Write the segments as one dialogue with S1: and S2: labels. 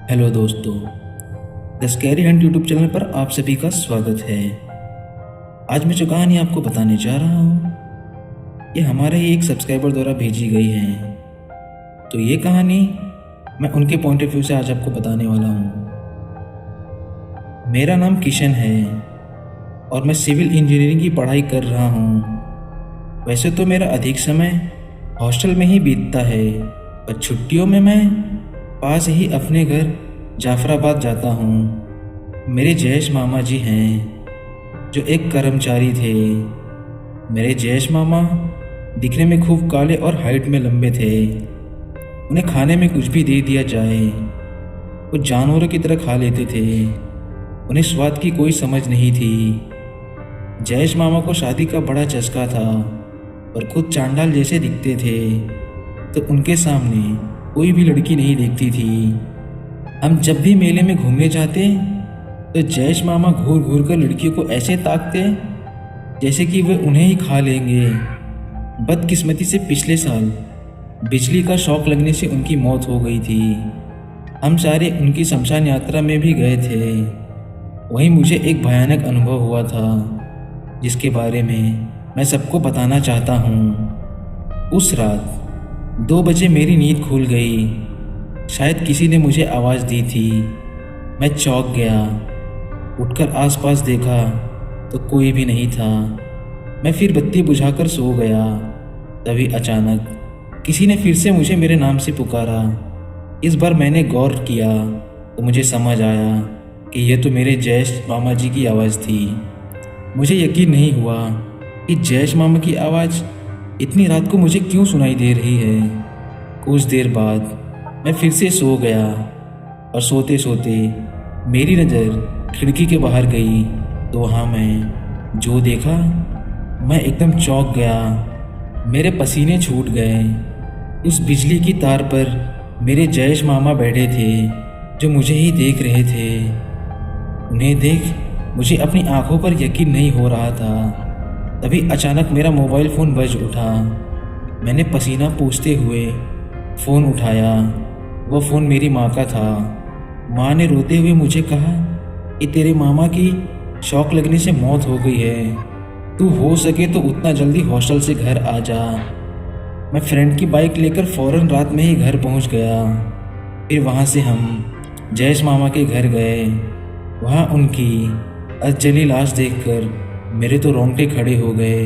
S1: Hello दोस्तों, the scary Hunt YouTube channel पर आप सभी का स्वागत है। आज मैं जो कहानी आपको बताने जा रहा हूँ ये हमारे ही एक सब्सक्राइबर द्वारा भेजी गई है। तो ये कहानी मैं उनके पॉइंट ऑफ व्यू से आज आपको बताने वाला हूँ। मेरा नाम किशन है और मैं सिविल इंजीनियरिंग की पढ़ाई कर रहा हूँ। वैसे तो मेरा अधिक समय हॉस्टल में ही बीतता है, पर छुट्टियों में मैं पास ही अपने घर जाफराबाद जाता हूँ। मेरे जयेश मामा जी हैं जो एक कर्मचारी थे। मेरे जयेश मामा दिखने में खूब काले और हाइट में लंबे थे। उन्हें खाने में कुछ भी दे दिया जाए वो जानवरों की तरह खा लेते थे। उन्हें स्वाद की कोई समझ नहीं थी। जयेश मामा को शादी का बड़ा चस्का था और खुद चांडाल जैसे दिखते थे, तो उनके सामने कोई भी लड़की नहीं देखती थी। हम जब भी मेले में घूमने जाते तो जयेश मामा घूर घूर कर लड़कियों को ऐसे ताकते जैसे कि वे उन्हें ही खा लेंगे। बदकिस्मती से पिछले साल बिजली का शॉक लगने से उनकी मौत हो गई थी। हम सारे उनकी शमशान यात्रा में भी गए थे। वहीं मुझे एक भयानक अनुभव हुआ था जिसके बारे में मैं सबको बताना चाहता हूँ। उस रात 2 बजे मेरी नींद खुल गई। शायद किसी ने मुझे आवाज़ दी थी। मैं चौंक गया। उठकर आसपास देखा तो कोई भी नहीं था। मैं फिर बत्ती बुझाकर सो गया। तभी अचानक किसी ने फिर से मुझे मेरे नाम से पुकारा। इस बार मैंने गौर किया तो मुझे समझ आया कि यह तो मेरे जयेश मामा जी की आवाज़ थी। मुझे यकीन नहीं हुआ कि जयेश मामा की आवाज़ इतनी रात को मुझे क्यों सुनाई दे रही है। कुछ देर बाद मैं फिर से सो गया और सोते सोते मेरी नज़र खिड़की के बाहर गई तो वहाँ मैं जो देखा मैं एकदम चौंक गया। मेरे पसीने छूट गए। उस बिजली की तार पर मेरे जयेश मामा बैठे थे जो मुझे ही देख रहे थे। उन्हें देख मुझे अपनी आंखों पर यकीन नहीं हो रहा था। तभी अचानक मेरा मोबाइल फ़ोन बज उठा। मैंने पसीना पोंछते हुए फ़ोन उठाया। वह फ़ोन मेरी माँ का था। माँ ने रोते हुए मुझे कहा कि तेरे मामा की शॉक लगने से मौत हो गई है। तू हो सके तो उतना जल्दी हॉस्टल से घर आ जा। मैं फ्रेंड की बाइक लेकर फ़ौरन रात में ही घर पहुँच गया। फिर वहाँ से हम जयेश मामा के घर गए। वहाँ उनकी अधजली लाश देखकर मेरे तो रोंगटे खड़े हो गए।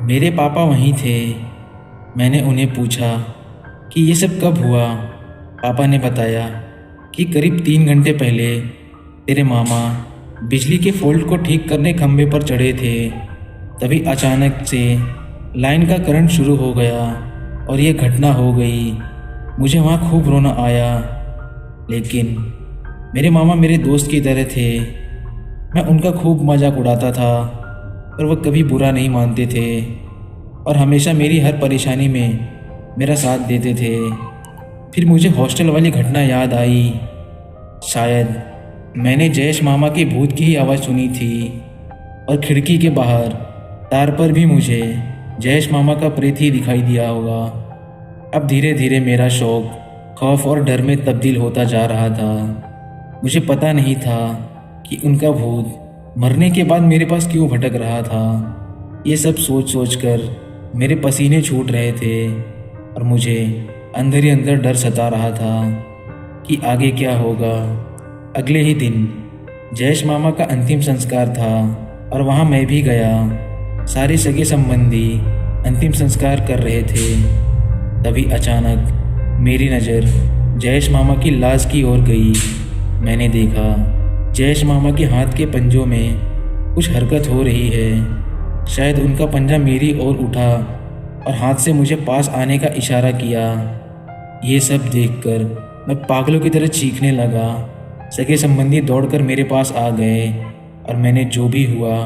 S1: मेरे पापा वहीं थे। मैंने उन्हें पूछा कि ये सब कब हुआ। पापा ने बताया कि करीब 3 घंटे पहले तेरे मामा बिजली के फॉल्ट को ठीक करने खंभे पर चढ़े थे। तभी अचानक से लाइन का करंट शुरू हो गया और ये घटना हो गई। मुझे वहाँ खूब रोना आया, लेकिन मेरे मामा मेरे दोस्त की तरह थे। मैं उनका खूब मजाक उड़ाता था पर वह कभी बुरा नहीं मानते थे और हमेशा मेरी हर परेशानी में मेरा साथ देते थे। फिर मुझे हॉस्टल वाली घटना याद आई। शायद मैंने जयेश मामा के भूत की ही आवाज़ सुनी थी और खिड़की के बाहर तार पर भी मुझे जयेश मामा का प्रेत ही दिखाई दिया होगा। अब धीरे धीरे मेरा शौक खौफ और डर में तब्दील होता जा रहा था। मुझे पता नहीं था कि उनका भूत मरने के बाद मेरे पास क्यों भटक रहा था। ये सब सोच सोच कर मेरे पसीने छूट रहे थे और मुझे अंदर ही अंदर डर सता रहा था कि आगे क्या होगा। अगले ही दिन जयेश मामा का अंतिम संस्कार था और वहाँ मैं भी गया। सारे सगे संबंधी अंतिम संस्कार कर रहे थे। तभी अचानक मेरी नज़र जयेश मामा की लाश की ओर गई। मैंने देखा जयेश मामा के हाथ के पंजों में कुछ हरकत हो रही है। शायद उनका पंजा मेरी ओर उठा और हाथ से मुझे पास आने का इशारा किया। ये सब देखकर मैं पागलों की तरह चीखने लगा। सगे संबंधी दौड़कर मेरे पास आ गए और मैंने जो भी हुआ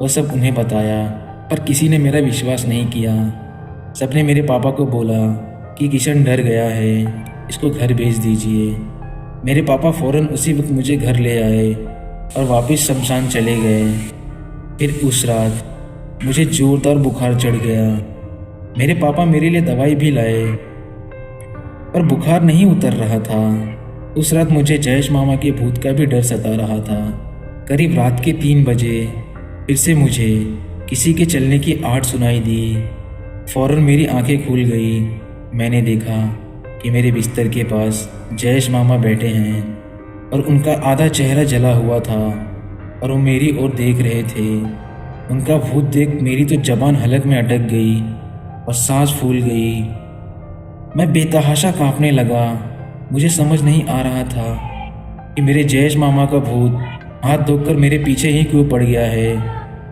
S1: वह सब उन्हें बताया, पर किसी ने मेरा विश्वास नहीं किया। सबने मेरे पापा को बोला कि किशन डर गया है, इसको घर भेज दीजिए। मेरे पापा फ़ौरन उसी वक्त मुझे घर ले आए और वापस शमशान चले गए। फिर उस रात मुझे ज़ोरदार बुखार चढ़ गया। मेरे पापा मेरे लिए दवाई भी लाए पर बुखार नहीं उतर रहा था। उस रात मुझे जयेश मामा के भूत का भी डर सता रहा था। करीब रात के 3 बजे फिर से मुझे किसी के चलने की आहट सुनाई दी। फौरन मेरी आंखें खुल गई। मैंने देखा कि मेरे बिस्तर के पास जयेश मामा बैठे हैं और उनका आधा चेहरा जला हुआ था और वो मेरी ओर देख रहे थे। उनका भूत देख मेरी तो जबान हलक में अटक गई और सांस फूल गई। मैं बेतहाशा कांपने लगा। मुझे समझ नहीं आ रहा था कि मेरे जयेश मामा का भूत हाथ धोकर मेरे पीछे ही क्यों पड़ गया है।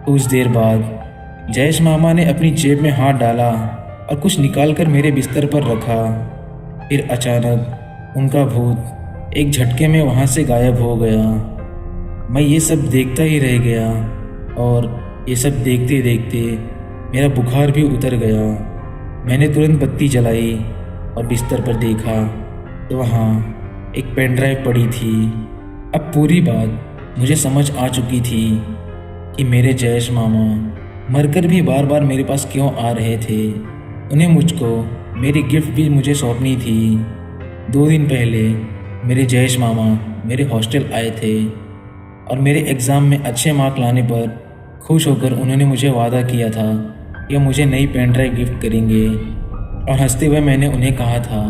S1: कुछ देर बाद जयेश मामा ने अपनी जेब में हाथ डाला और कुछ निकालकर मेरे बिस्तर पर रखा। फिर अचानक उनका भूत एक झटके में वहाँ से गायब हो गया। मैं ये सब देखता ही रह गया और ये सब देखते देखते मेरा बुखार भी उतर गया। मैंने तुरंत बत्ती जलाई और बिस्तर पर देखा तो वहाँ एक पेन ड्राइव पड़ी थी। अब पूरी बात मुझे समझ आ चुकी थी कि मेरे जयेश मामा मरकर भी बार बार मेरे पास क्यों आ रहे थे। उन्हें मुझको मेरी गिफ्ट भी मुझे सौंपनी थी। 2 दिन पहले मेरे जयेश मामा मेरे हॉस्टल आए थे और मेरे एग्ज़ाम में अच्छे मार्क लाने पर खुश होकर उन्होंने मुझे वादा किया था कि मुझे नई पेन ड्राइव गिफ्ट करेंगे। और हंसते हुए मैंने उन्हें कहा था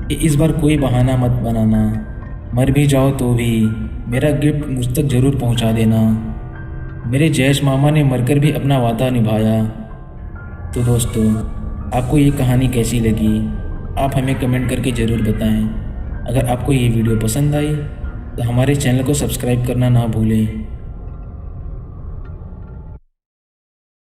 S1: कि इस बार कोई बहाना मत बनाना, मर भी जाओ तो भी मेरा गिफ्ट मुझ तक ज़रूर पहुंचा देना। मेरे जयेश मामा ने मरकर भी अपना वादा निभाया। तो दोस्तों, आपको ये कहानी कैसी लगी आप हमें कमेंट करके ज़रूर बताएं। अगर आपको ये वीडियो पसंद आई तो हमारे चैनल को सब्सक्राइब करना ना भूलें।